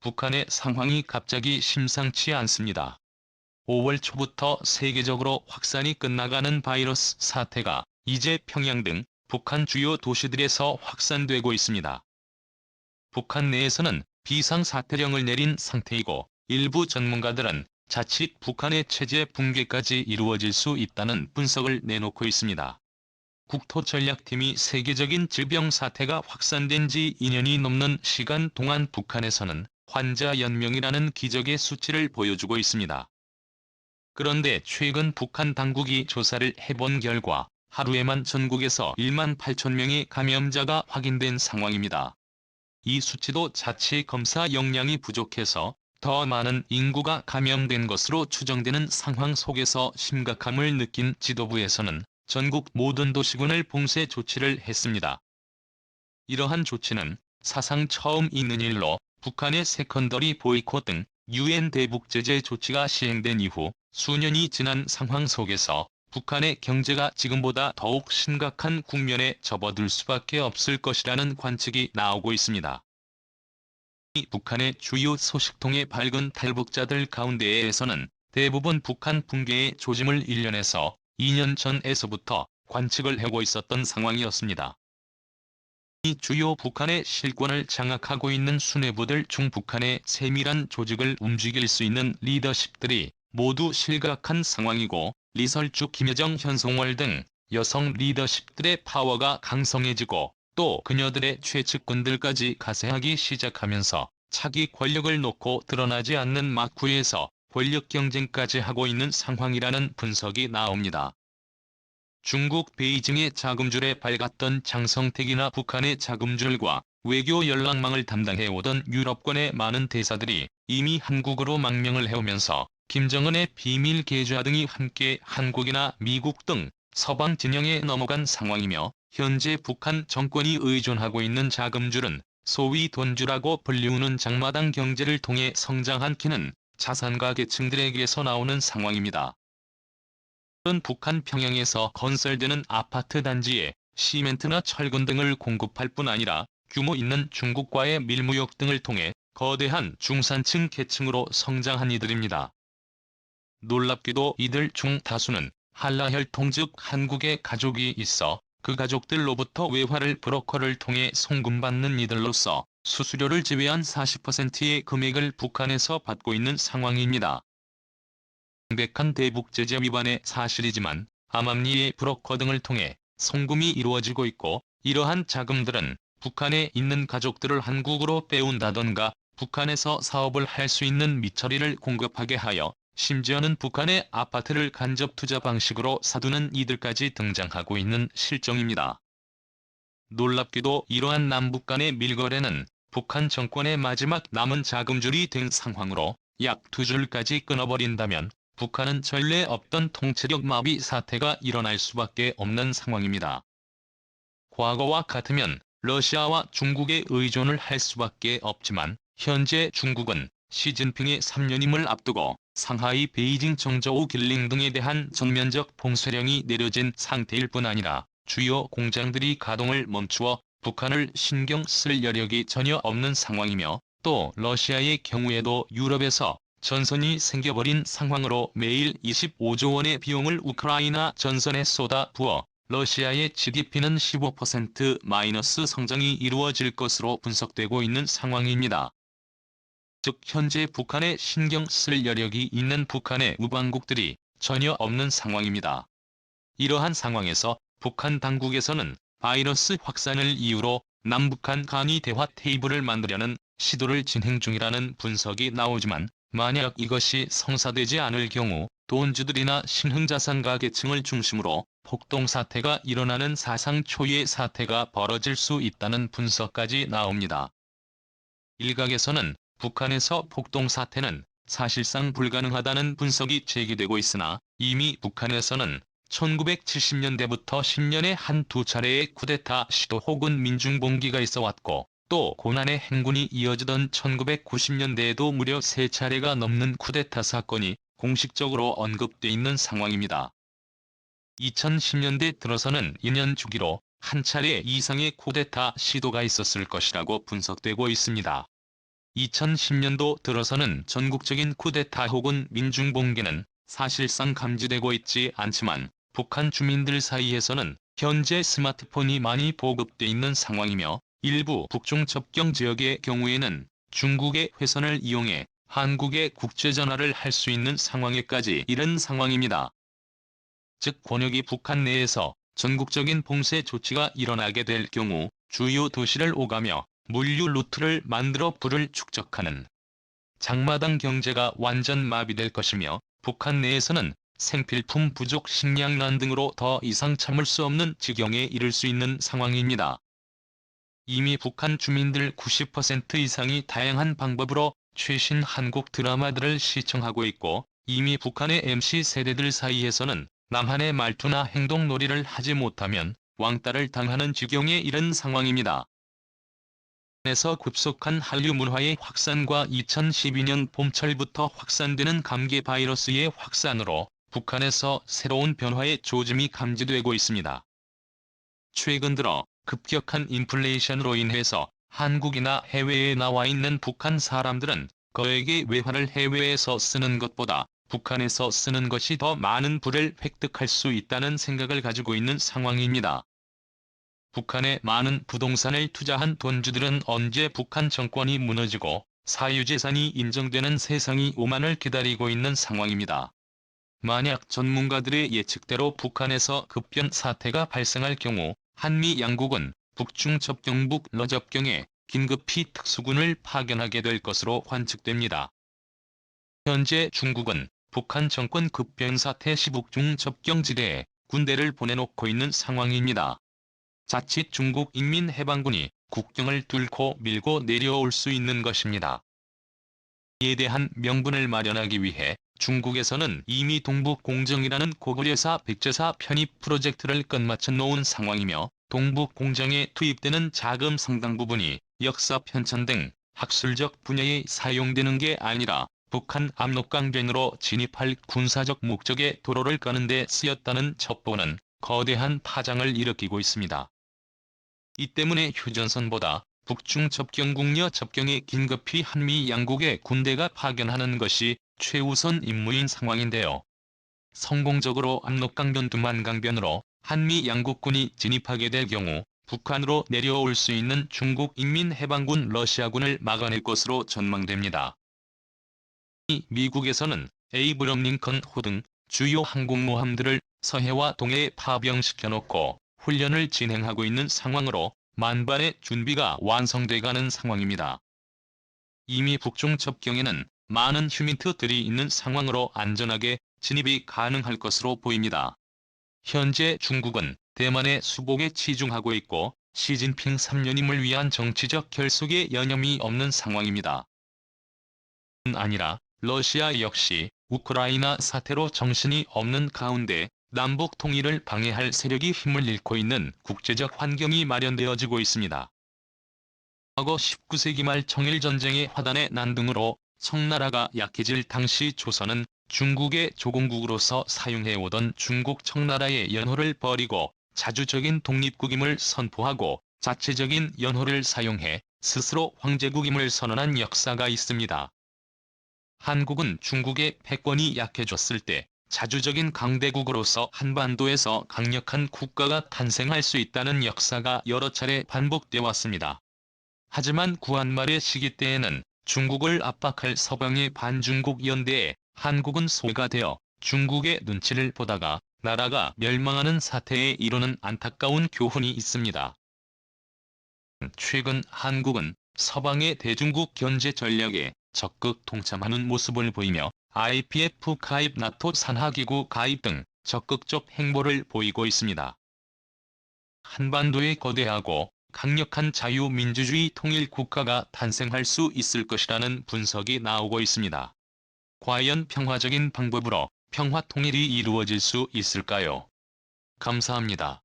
북한의 상황이 갑자기 심상치 않습니다. 5월 초부터 세계적으로 확산이 끝나가는 바이러스 사태가 이제 평양 등 북한 주요 도시들에서 확산되고 있습니다. 북한 내에서는 비상사태령을 내린 상태이고 일부 전문가들은 자칫 북한의 체제 붕괴까지 이루어질 수 있다는 분석을 내놓고 있습니다. 국토전략팀이 세계적인 질병 사태가 확산된 지 2년이 넘는 시간 동안 북한에서는 환자 연명이라는 기적의 수치를 보여주고 있습니다. 그런데 최근 북한 당국이 조사를 해본 결과 하루에만 전국에서 1만 8천 명의 감염자가 확인된 상황입니다. 이 수치도 자치 검사 역량이 부족해서 더 많은 인구가 감염된 것으로 추정되는 상황 속에서 심각함을 느낀 지도부에서는 전국 모든 도시군을 봉쇄 조치를 했습니다. 이러한 조치는 사상 처음 있는 일로 북한의 세컨더리 보이콧 등 UN 대북 제재 조치가 시행된 이후 수년이 지난 상황 속에서 북한의 경제가 지금보다 더욱 심각한 국면에 접어들 수밖에 없을 것이라는 관측이 나오고 있습니다. 북한의 주요 소식통의 밝은 탈북자들 가운데에서는 대부분 북한 붕괴의 조짐을 일련해서 2년 전에서부터 관측을 하고 있었던 상황이었습니다. 이 주요 북한의 실권을 장악하고 있는 수뇌부들 중 북한의 세밀한 조직을 움직일 수 있는 리더십들이 모두 실각한 상황이고 리설주 김여정 현송월 등 여성 리더십들의 파워가 강성해지고 또 그녀들의 최측근들까지 가세하기 시작하면서 차기 권력을 놓고 드러나지 않는 막후에서 권력 경쟁까지 하고 있는 상황이라는 분석이 나옵니다. 중국 베이징의 자금줄에 밝았던 장성택이나 북한의 자금줄과 외교 연락망을 담당해오던 유럽권의 많은 대사들이 이미 한국으로 망명을 해오면서 김정은의 비밀 계좌 등이 함께 한국이나 미국 등 서방 진영에 넘어간 상황이며 현재 북한 정권이 의존하고 있는 자금줄은 소위 돈줄하고 불리우는 장마당 경제를 통해 성장한 키는 자산가 계층들에게서 나오는 상황입니다. 북한 평양에서 건설되는 아파트 단지에 시멘트나 철근 등을 공급할 뿐 아니라 규모 있는 중국과의 밀무역 등을 통해 거대한 중산층 계층으로 성장한 이들입니다. 놀랍게도 이들 중 다수는 한라혈통 즉 한국에 가족이 있어 그 가족들로부터 외화를 브로커를 통해 송금받는 이들로서 수수료를 제외한 40%의 금액을 북한에서 받고 있는 상황입니다. 명백한 대북 제재 위반의 사실이지만 암암리의 브로커 등을 통해 송금이 이루어지고 있고 이러한 자금들은 북한에 있는 가족들을 한국으로 빼온다던가 북한에서 사업을 할 수 있는 미처리를 공급하게 하여 심지어는 북한의 아파트를 간접 투자 방식으로 사두는 이들까지 등장하고 있는 실정입니다. 놀랍게도 이러한 남북 간의 밀거래는 북한 정권의 마지막 남은 자금줄이 된 상황으로 약 2줄까지 끊어버린다면 북한은 전례 없던 통치력 마비 사태가 일어날 수밖에 없는 상황입니다. 과거와 같으면 러시아와 중국에 의존을 할 수밖에 없지만 현재 중국은 시진핑의 3년임을 앞두고 상하이 베이징 정저우 길링 등에 대한 전면적 봉쇄령이 내려진 상태일 뿐 아니라 주요 공장들이 가동을 멈추어 북한을 신경 쓸 여력이 전혀 없는 상황이며 또 러시아의 경우에도 유럽에서 전선이 생겨버린 상황으로 매일 25조 원의 비용을 우크라이나 전선에 쏟아 부어 러시아의 GDP는 15% 마이너스 성장이 이루어질 것으로 분석되고 있는 상황입니다. 즉 현재 북한에 신경 쓸 여력이 있는 북한의 우방국들이 전혀 없는 상황입니다. 이러한 상황에서 북한 당국에서는 바이러스 확산을 이유로 남북한 간이 대화 테이블을 만들려는 시도를 진행 중이라는 분석이 나오지만 만약 이것이 성사되지 않을 경우 돈주들이나 신흥자산가 계층을 중심으로 폭동사태가 일어나는 사상 초유의 사태가 벌어질 수 있다는 분석까지 나옵니다. 일각에서는 북한에서 폭동사태는 사실상 불가능하다는 분석이 제기되고 있으나 이미 북한에서는 1970년대부터 10년에 한두 차례의 쿠데타 시도 혹은 민중봉기가 있어왔고 또 고난의 행군이 이어지던 1990년대에도 무려 3차례가 넘는 쿠데타 사건이 공식적으로 언급돼 있는 상황입니다. 2010년대 들어서는 2년 주기로 한 차례 이상의 쿠데타 시도가 있었을 것이라고 분석되고 있습니다. 2010년도 들어서는 전국적인 쿠데타 혹은 민중봉기는 사실상 감지되고 있지 않지만 북한 주민들 사이에서는 현재 스마트폰이 많이 보급돼 있는 상황이며 일부 북중 접경 지역의 경우에는 중국의 회선을 이용해 한국에 국제전화를 할 수 있는 상황에까지 이른 상황입니다. 즉 권역이 북한 내에서 전국적인 봉쇄 조치가 일어나게 될 경우 주요 도시를 오가며 물류 루트를 만들어 부를 축적하는 장마당 경제가 완전 마비될 것이며 북한 내에서는 생필품 부족 식량난 등으로 더 이상 참을 수 없는 지경에 이를 수 있는 상황입니다. 이미 북한 주민들 90% 이상이 다양한 방법으로 최신 한국 드라마들을 시청하고 있고 이미 북한의 MC 세대들 사이에서는 남한의 말투나 행동놀이를 하지 못하면 왕따를 당하는 지경에 이른 상황입니다. 에서 급속한 한류 문화의 확산과 2012년 봄철부터 확산되는 감기 바이러스의 확산으로 북한에서 새로운 변화의 조짐이 감지되고 있습니다. 최근 들어 급격한 인플레이션으로 인해서 한국이나 해외에 나와 있는 북한 사람들은 거액의 외화를 해외에서 쓰는 것보다 북한에서 쓰는 것이 더 많은 부를 획득할 수 있다는 생각을 가지고 있는 상황입니다. 북한에 많은 부동산을 투자한 돈주들은 언제 북한 정권이 무너지고 사유재산이 인정되는 세상이 오만을 기다리고 있는 상황입니다. 만약 전문가들의 예측대로 북한에서 급변 사태가 발생할 경우 한미 양국은 북중 접경북 러접경에 긴급히 특수군을 파견하게 될 것으로 관측됩니다. 현재 중국은 북한 정권 급변 사태 시 북중 접경지대에 군대를 보내놓고 있는 상황입니다. 자칫 중국 인민해방군이 국경을 뚫고 밀고 내려올 수 있는 것입니다. 이에 대한 명분을 마련하기 위해 중국에서는 이미 동북공정이라는 고구려사 백제사 편입 프로젝트를 끝마쳐 놓은 상황이며 동북공정에 투입되는 자금 상당 부분이 역사 편찬 등 학술적 분야에 사용되는 게 아니라 북한 압록강변으로 진입할 군사적 목적의 도로를 까는 데 쓰였다는 첩보는 거대한 파장을 일으키고 있습니다. 이 때문에 휴전선보다 북중 접경국려 접경에 긴급히 한미 양국의 군대가 파견하는 것이 최우선 임무인 상황인데요. 성공적으로 압록강변 두만강변으로 한미 양국군이 진입하게 될 경우 북한으로 내려올 수 있는 중국 인민해방군 러시아군을 막아낼 것으로 전망됩니다. 미국에서는 에이브럼 링컨 호 등 주요 항공모함들을 서해와 동해에 파병시켜놓고 훈련을 진행하고 있는 상황으로 만반의 준비가 완성돼가는 상황입니다. 이미 북중 접경에는 많은 휴민트들이 있는 상황으로 안전하게 진입이 가능할 것으로 보입니다. 현재 중국은 대만의 수복에 치중하고 있고 시진핑 3년임을 위한 정치적 결속에 여념이 없는 상황입니다. 아니라 러시아 역시 우크라이나 사태로 정신이 없는 가운데 남북 통일을 방해할 세력이 힘을 잃고 있는 국제적 환경이 마련되어지고 있습니다. 과거 19세기 말 청일전쟁의 화단의 난등으로 청나라가 약해질 당시 조선은 중국의 조공국으로서 사용해오던 중국 청나라의 연호를 버리고 자주적인 독립국임을 선포하고 자체적인 연호를 사용해 스스로 황제국임을 선언한 역사가 있습니다. 한국은 중국의 패권이 약해졌을 때 자주적인 강대국으로서 한반도에서 강력한 국가가 탄생할 수 있다는 역사가 여러 차례 반복되어 왔습니다. 하지만 구한말의 시기 때에는 중국을 압박할 서방의 반중국 연대에 한국은 소외가 되어 중국의 눈치를 보다가 나라가 멸망하는 사태에 이르는 안타까운 교훈이 있습니다. 최근 한국은 서방의 대중국 견제 전략에 적극 동참하는 모습을 보이며 IPF 가입, 나토 산하기구 가입 등 적극적 행보를 보이고 있습니다. 한반도에 거대하고 강력한 자유민주주의 통일국가가 탄생할 수 있을 것이라는 분석이 나오고 있습니다. 과연 평화적인 방법으로 평화 통일이 이루어질 수 있을까요? 감사합니다.